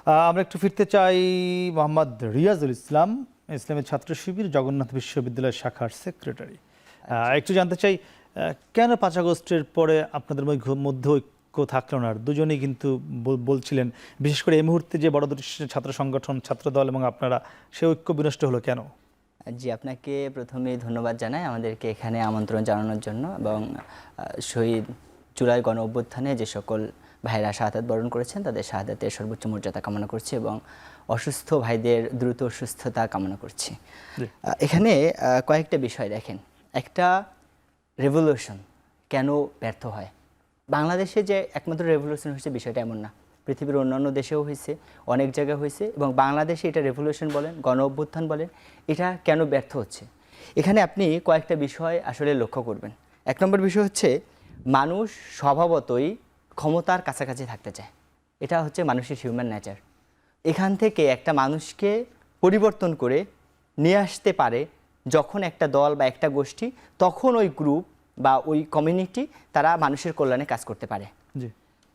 আমরা একটু ফিরতে চাই মোহাম্মদ রিয়াজুল ইসলাম, ইসলামের ছাত্র শিবির জগন্নাথ বিশ্ববিদ্যালয়ের শাখার সেক্রেটারি। একটু জানতে চাই কেন 5 আগস্টের পরে আপনাদের মধ্যে ঐক্য থাকলো না? দুজনেই কিন্তু বলছিলেন, বিশেষ করে এই মুহূর্তে যে বড় দুটি ছাত্র সংগঠন, ছাত্রদল এবং আপনারা, সে ঐক্য বিনষ্ট হলো কেন? জি, আপনাকে প্রথমেই ধন্যবাদ জানাই আমাদেরকে এখানে আমন্ত্রণ জানানোর জন্য এবং শহীদ জুলাই গণ অভ্যুত্থানে যে সকল ভাইরা শাহাদাত বরণ করেছেন তাদের শাহাদাতের সর্বোচ্চ মর্যাদা কামনা করছি এবং অসুস্থ ভাইদের দ্রুত সুস্থতা কামনা করছি। এখানে কয়েকটা বিষয় দেখেন। একটা রেভলিউশন কেন ব্যর্থ হয়? বাংলাদেশে যে একমাত্র রেভলিউশন হয়েছে বিষয়টা এমন না, পৃথিবীর অন্যান্য দেশেও হয়েছে, অনেক জায়গায় হয়েছে এবং বাংলাদেশে এটা রেভলিউশন বলেন, গণ অভ্যুত্থান বলেন, এটা কেন ব্যর্থ হচ্ছে? এখানে আপনি কয়েকটা বিষয় আসলে লক্ষ্য করবেন। এক নম্বর বিষয় হচ্ছে মানুষ স্বভাবতই ক্ষমতার কাছাকাছি থাকতে চায়। এটা হচ্ছে মানুষের হিউম্যান নেচার। এখান থেকে একটা মানুষকে পরিবর্তন করে নিয়ে আসতে পারে যখন একটা দল বা একটা গোষ্ঠী, তখন ওই গ্রুপ বা ওই কমিউনিটি তারা মানুষের কল্যাণে কাজ করতে পারে।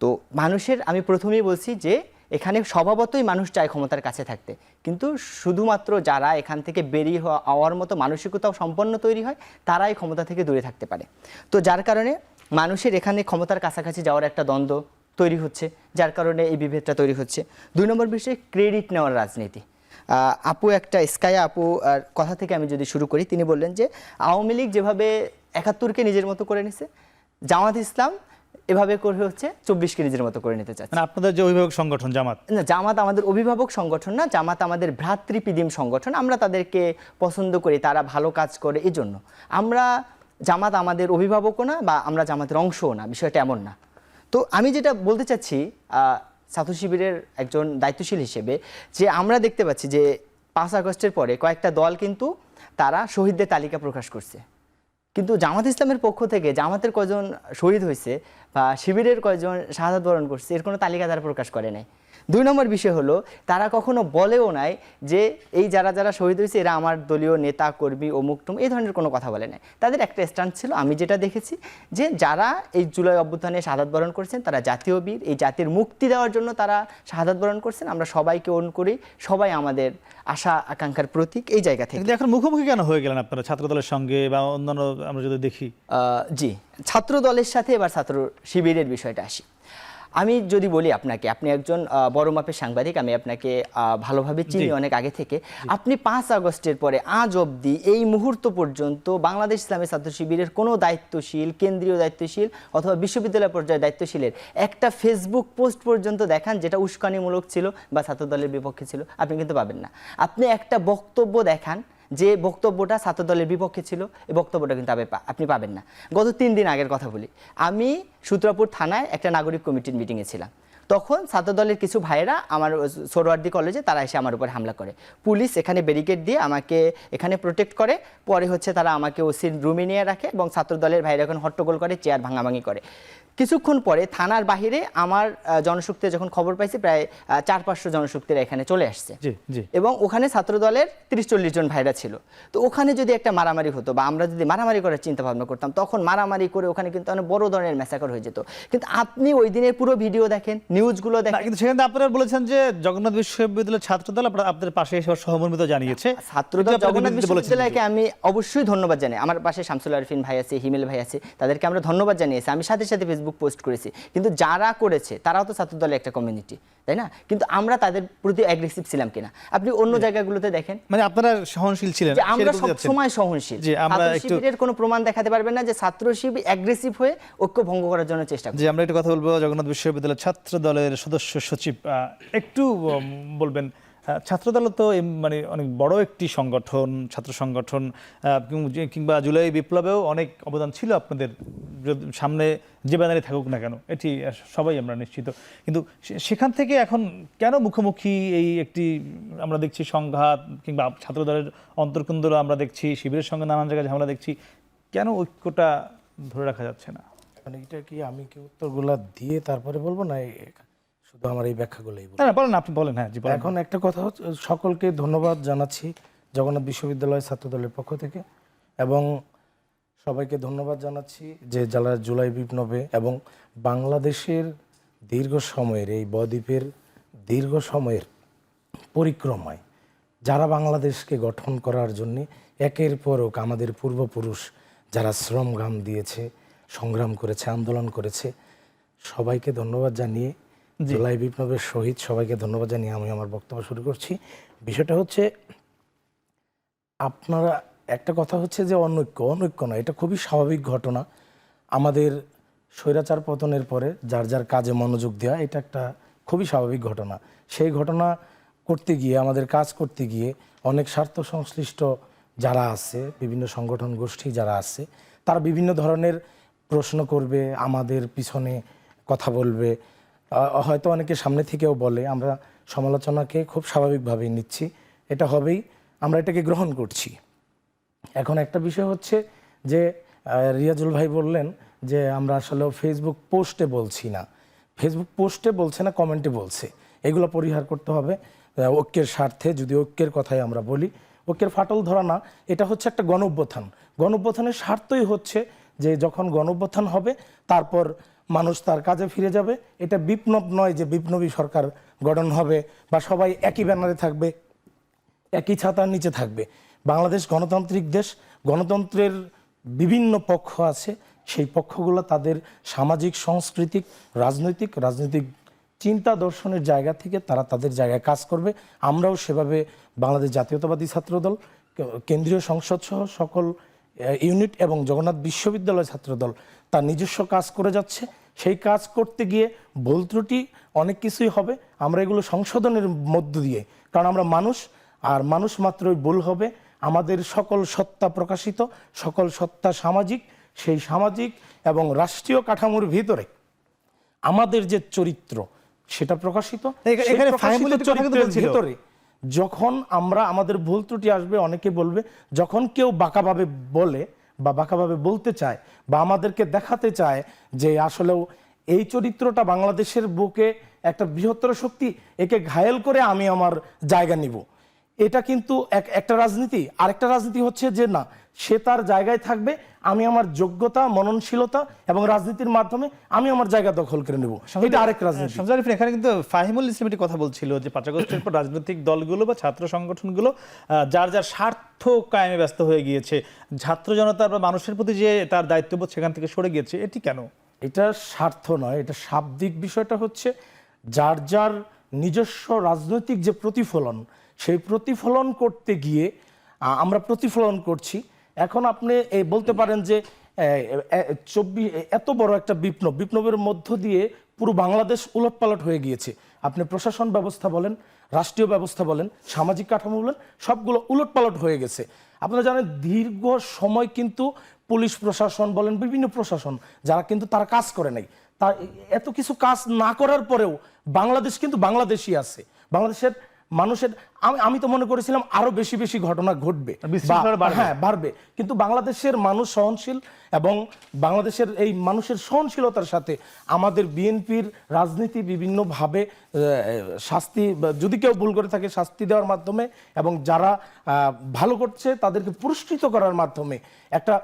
তো মানুষের, আমি প্রথমেই বলছি যে এখানে স্বভাবতই মানুষ চায় ক্ষমতার কাছে থাকতে, কিন্তু শুধুমাত্র যারা এখান থেকে বেরিয়ে হওয়ার মতো মানসিকতাও সম্পন্ন তৈরি হয় তারাই ক্ষমতা থেকে দূরে থাকতে পারে। তো যার কারণে মানুষের এখানে ক্ষমতার কাছাকাছি যাওয়ার একটা দ্বন্দ্ব তৈরি হচ্ছে, যার কারণে এই বিভেদটা তৈরি হচ্ছে। 2 নম্বর বিষয় ক্রেডিট নেওয়ার রাজনীতি। আপু একটা স্কায়া আপু কথা থেকে আমি যদি শুরু করি, তিনি বললেন যে আওয়ামী লীগ যেভাবে 71কে নিজের মতো করে নিছে, জামাত ইসলাম এভাবে করে হচ্ছে 24কে নিজের মতো করে নিতে চাচ্ছে। আপনাদের যে অভিভাবক সংগঠন জামাত, না, জামাত আমাদের অভিভাবক সংগঠন না, জামাত আমাদের ভ্রাতৃপ্রতিম সংগঠন। আমরা তাদেরকে পছন্দ করি, তারা ভালো কাজ করে, এই জন্য আমরা, জামাত আমাদের অভিভাবকও না বা আমরা জামাতের অংশও না, বিষয়টা এমন না। তো আমি যেটা বলতে চাচ্ছি ছাত্র শিবিরের একজন দায়িত্বশীল হিসেবে, যে আমরা দেখতে পাচ্ছি যে 5 আগস্টের পরে কয়েকটা দল কিন্তু তারা শহীদদের তালিকা প্রকাশ করছে, কিন্তু জামাত ইসলামের পক্ষ থেকে জামাতের কয়জন শহীদ হয়েছে বা শিবিরের কয়জন শাহাদাত বরণ করছে এর কোনো তালিকা তারা প্রকাশ করে নাই। 2 নম্বর বিষয় হলো তারা কখনো বলেও নাই যে এই যারা যারা শহীদ হয়েছে এরা আমার দলীয় নেতা কর্মী অমুক টুম, এই ধরনের কোনো কথা বলে নাই। তাদের একটা স্ট্যান্ড ছিল, আমি যেটা দেখেছি, যে যারা এই জুলাই অভ্যুত্থানে শাহাদাত বরণ করছেন তারা জাতীয় বীর, এই জাতির মুক্তি দেওয়ার জন্য তারা শাহাদাত বরণ করছেন, আমরা সবাইকে অনু করি, সবাই আমাদের আশা আকাঙ্ক্ষার প্রতীক, এই জায়গা থেকে। এখন মুখোমুখি কেন হয়ে গেলেন আপনারা ছাত্র দলের সঙ্গে বা অন্যান্য, আমরা যদি দেখি? জি, ছাত্র দলের সাথে এবার ছাত্র শিবিরের বিষয়টা আসি। আমি যদি বলি আপনাকে, আপনি একজন বড় মাপের সাংবাদিক, আমি আপনাকে ভালোভাবে চিনি অনেক আগে থেকে। আপনি 5 আগস্টের পরে আজ অবধি এই মুহূর্ত পর্যন্ত বাংলাদেশ ইসলামী ছাত্র শিবিরের কোনো দায়িত্বশীল, কেন্দ্রীয় দায়িত্বশীল অথবা বিশ্ববিদ্যালয় পর্যায়ে দায়িত্বশীলের একটা ফেসবুক পোস্ট পর্যন্ত দেখান যেটা উস্কানিমূলক ছিল বা ছাত্র দলের বিপক্ষে ছিল, আপনি কিন্তু পাবেন না। আপনি একটা বক্তব্য দেখান যে বক্তব্যটা ছাত্র দলের বিপক্ষে ছিল, এই বক্তব্যটা কিন্তু আপনি পাবেন না। গত 3 দিন আগের কথা বলি, আমি সূত্রাপুর থানায় একটা নাগরিক কমিটির মিটিংয়ে ছিলাম। তখন ছাত্রদলের কিছু ভাইয়েরা আমার সোহরাওয়ার্দী কলেজে তারা এসে আমার উপর হামলা করে। পুলিশ এখানে ব্যারিকেড দিয়ে আমাকে এখানে প্রোটেক্ট করে, পরে হচ্ছে তারা আমাকে ওসির রুমে নিয়ে রাখে এবং ছাত্রদলের ভাইয়েরা এখন হট্টগোল করে, চেয়ার ভাঙাভাঙি করে। কিছুক্ষণ পরে থানার বাহিরে আমার জনশক্তি যখন খবর পাইছে, প্রায় 400-500 জনশক্তিরা এখানে চলে আসছে এবং ওখানে ছাত্রদলের 30-40 জন ভাইরা ছিল। তো ওখানে যদি একটা মারামারি হতো বা আমরা যদি মারামারি করার চিন্তা ভাবনা করতাম, তখন মারামারি করে ওখানে কিন্তু অনেক বড় ধরনের ম্যাসাকার হয়ে যেত। কিন্তু আপনি ওই দিনের পুরো ভিডিও দেখেন, নিউজগুলো দেখেন, কিন্তু সেখানে আপনারা বলেছেন যে জগন্নাথ বিশ্ববিদ্যালয়ের ছাত্রদল আপনাদের পাশে এসে সহমর্মিতা জানিয়েছে। ছাত্রদল জগন্নাথ বিশ্ববিদ্যালয়কে আমি অবশ্যই ধন্যবাদ জানাই। আমার পাশে শামসুল আরফিন ভাই আছে, হিমেল ভাই আছে, তাদেরকে আমরা ধন্যবাদ জানিয়েছি। আমি সাথে সাথে ফেসবুক পোস্ট করেছি, কিন্তু যারা করেছে তারাও তো ছাত্রদলের একটা কমিউনিটি, তাই না? কিন্তু আমরা তাদের প্রতি অ্যাগ্রেসিভ ছিলাম কিনা আপনি অন্য জায়গাগুলোতে দেখেন, মানে আপনারা সহনশীল ছিলেন। আমরা সবসময় সহনশীল। ছাত্র শিবিরের কোনো প্রমাণ দেখাতে পারবেন না যে ছাত্র শিবির অ্যাগ্রেসিভ হয়ে ঐক্য ভঙ্গ করার জন্য চেষ্টা করে। জি, আমরা একটু কথা বলবো জগন্নাথ বিশ্ববিদ্যালয়ের ছাত্র দলের সদস্য সচিব, একটু বলবেন, ছাত্রদল তো মানে অনেক বড় একটি সংগঠন, ছাত্র সংগঠন, কিংবা জুলাই বিপ্লবেও অনেক অবদান ছিল আপনাদের, সামনে যে ব্যানারে থাকুক না কেন, এটি সবাই আমরা নিশ্চিত। কিন্তু সেখান থেকে এখন কেন মুখোমুখি এই একটি আমরা দেখছি সংঘাত, কিংবা ছাত্রদলের অন্তর্কুন্দর আমরা দেখছি, শিবিরের সঙ্গে নানান জায়গায় ঝামেলা দেখছি, কেন ঐক্যটা ধরে রাখা যাচ্ছে না? মানে এটা কি আমি কি উত্তরগুলা দিয়ে তারপরে বলবো না শুধু আমার এই ব্যাখ্যাগুলোই বলবো? না, বলেন, আপনি বলেন। হ্যাঁ জি, এখন একটা কথা হচ্ছে, সকলকে ধন্যবাদ জানাচ্ছি জগন্নাথ বিশ্ববিদ্যালয় ছাত্রদলের পক্ষ থেকে, এবং সবাইকে ধন্যবাদ জানাচ্ছি যে যারা জুলাই বিপ্লবে এবং বাংলাদেশের দীর্ঘ সময়ের এই বদ্বীপের দীর্ঘ সময়ের পরিক্রমায় যারা বাংলাদেশকে গঠন করার জন্য একের পর এক আমাদের পূর্বপুরুষ যারা শ্রম ঘাম দিয়েছে, সংগ্রাম করেছে, আন্দোলন করেছে, সবাইকে ধন্যবাদ জানিয়ে, জুলাই বিপ্লবের শহীদ সবাইকে ধন্যবাদ জানিয়ে আমি আমার বক্তব্য শুরু করছি। বিষয়টা হচ্ছে, আপনারা একটা কথা হচ্ছে যে অনৈক্য না, এটা খুবই স্বাভাবিক ঘটনা। আমাদের স্বৈরাচার পতনের পরে যার যার কাজে মনোযোগ দেওয়া, এটা একটা খুবই স্বাভাবিক ঘটনা। সেই ঘটনা করতে গিয়ে, আমাদের কাজ করতে গিয়ে অনেক স্বার্থ সংশ্লিষ্ট যারা আছে, বিভিন্ন সংগঠন গোষ্ঠী যারা আছে, তারা বিভিন্ন ধরনের প্রশ্ন করবে, আমাদের পিছনে কথা বলবে, হয়তো অনেকে সামনে থেকেও বলে। আমরা সমালোচনাকে খুব স্বাভাবিকভাবেই নিচ্ছি, এটা হবেই, আমরা এটাকে গ্রহণ করছি। এখন একটা বিষয় হচ্ছে যে রিয়াজুল ভাই বললেন যে আমরা আসলে ফেসবুক পোস্টে বলছি না, ফেসবুক পোস্টে বলছে না, কমেন্টে বলছে। এগুলো পরিহার করতে হবে ঐক্যের স্বার্থে। যদি ঐক্যের কথাই আমরা বলি, ঐক্যের ফাটল ধরা না, এটা হচ্ছে একটা গণঅভ্যুত্থান। গণঅভ্যুত্থানের স্বার্থই হচ্ছে যে যখন গণঅভ্যুত্থান হবে তারপর মানুষ তার কাজে ফিরে যাবে। এটা বিপ্লব নয় যে বিপ্লবী সরকার গঠন হবে বা সবাই একই ব্যানারে থাকবে, একই ছাতার নিচে থাকবে। বাংলাদেশ গণতান্ত্রিক দেশ, গণতন্ত্রের বিভিন্ন পক্ষ আছে, সেই পক্ষগুলো তাদের সামাজিক, সাংস্কৃতিক, রাজনৈতিক চিন্তা দর্শনের জায়গা থেকে তারা তাদের জায়গায় কাজ করবে। আমরাও সেভাবে বাংলাদেশ জাতীয়তাবাদী ছাত্রদল, কেন্দ্রীয় সংসদ সহ সকল ইউনিট এবং জগন্নাথ বিশ্ববিদ্যালয় ছাত্রদল তার নিজস্ব কাজ করে যাচ্ছে। সেই কাজ করতে গিয়ে ভুল ত্রুটি অনেক কিছুই হবে, আমরা এগুলো সংশোধনের মধ্য দিয়ে, কারণ আমরা মানুষ, আর মানুষ মাত্রই ভুল হবে। আমাদের সকল সত্তা প্রকাশিত, সকল সত্তা সামাজিক, সেই সামাজিক এবং রাষ্ট্রীয় কাঠামোর ভিতরে আমাদের যে চরিত্র সেটা প্রকাশিত। এখানে ফাহিমুল একটি কথা কিন্তু বলছিল। ভিতরে যখন আমরা আমাদের ভুল ত্রুটি আসবে, অনেকে বলবে, যখন কেউ বাঁকাভাবে বলে বা বাঁকাভাবে বলতে চায় বা আমাদেরকে দেখাতে চায় যে আসলেও এই চরিত্রটা বাংলাদেশের বুকে একটা বৃহত্তর শক্তি, একে ঘায়েল করে আমি আমার জায়গা নিব, এটা কিন্তু একটা রাজনীতি। আরেকটা রাজনীতি হচ্ছে যে না, সে তার জায়গায় থাকবে, আমি আমার যোগ্যতা, মননশীলতা এবং রাজনীতির মাধ্যমে আমি আমার জায়গা দখল করে নেব, এটা আরেক রাজনীতি। এখানে কিন্তু ফাহিমুল ইসলাম একটি কথা বলছিল যে 5 আগস্টের পর রাজনৈতিক দলগুলো বা ছাত্র সংগঠনগুলো যার যার স্বার্থ কায়েমে ব্যস্ত হয়ে গিয়েছে, ছাত্র জনতার বা মানুষের প্রতি যে তার দায়িত্ববোধ সেখান থেকে সরে গিয়েছে। এটি কেন? এটা স্বার্থ নয়, এটা শাব্দিক বিষয়টা হচ্ছে যার যার নিজস্ব রাজনৈতিক যে প্রতিফলন, সেই প্রতিফলন করতে গিয়ে আমরা প্রতিফলন করছি। এখন আপনি এই বলতে পারেন যে এত বড় একটা বিপ্লবের মধ্য দিয়ে পুরো বাংলাদেশ উলটপালট হয়ে গিয়েছে। আপনি প্রশাসন ব্যবস্থা বলেন, রাষ্ট্রীয় ব্যবস্থা বলেন, সামাজিক কাঠামো বলেন, সবগুলো উলটপালট হয়ে গেছে। আপনারা জানেন দীর্ঘ সময় কিন্তু পুলিশ প্রশাসন বলেন, বিভিন্ন প্রশাসন যারা কিন্তু তারা কাজ করে নাই, তা এত কিছু কাজ না করার পরেও বাংলাদেশ কিন্তু বাংলাদেশই আছে। বাংলাদেশের মানুষের, আমি তো মনে করেছিলাম আরো বেশি ঘটনা ঘটবে, হ্যাঁ বাড়বে, কিন্তু বাংলাদেশের মানুষ সহনশীল এবং বাংলাদেশের এই মানুষের সহনশীলতার সাথে আমাদের বিএনপির রাজনীতি বিভিন্নভাবে শাস্তি, যদি কেউ ভুল করে থাকে শাস্তি দেওয়ার মাধ্যমে এবং যারা ভালো করছে তাদেরকে পুরস্কৃত করার মাধ্যমে, একটা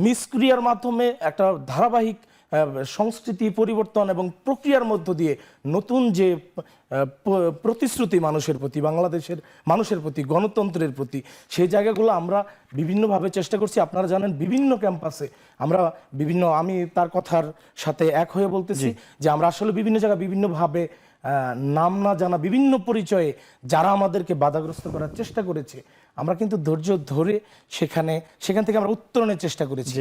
মিসক্রিয়ার মাধ্যমে একটা ধারাবাহিক সংস্কৃতি পরিবর্তন এবং প্রক্রিয়ার মধ্য দিয়ে নতুন যে প্রতিশ্রুতি মানুষের প্রতি, বাংলাদেশের মানুষের প্রতি, গণতন্ত্রের প্রতি, সেই জায়গাগুলো আমরা বিভিন্নভাবে চেষ্টা করছি। আপনারা জানেন বিভিন্ন ক্যাম্পাসে আমরা আমি তার কথার সাথে এক হয়ে বলতেছি যে আমরা আসলে বিভিন্ন জায়গায় বিভিন্নভাবে নাম না জানা বিভিন্ন পরিচয়ে যারা আমাদেরকে বাধাগ্রস্ত করার চেষ্টা করেছে, আমরা কিন্তু ধৈর্য ধরে সেখান থেকে আমরা উত্তরণের চেষ্টা করেছি।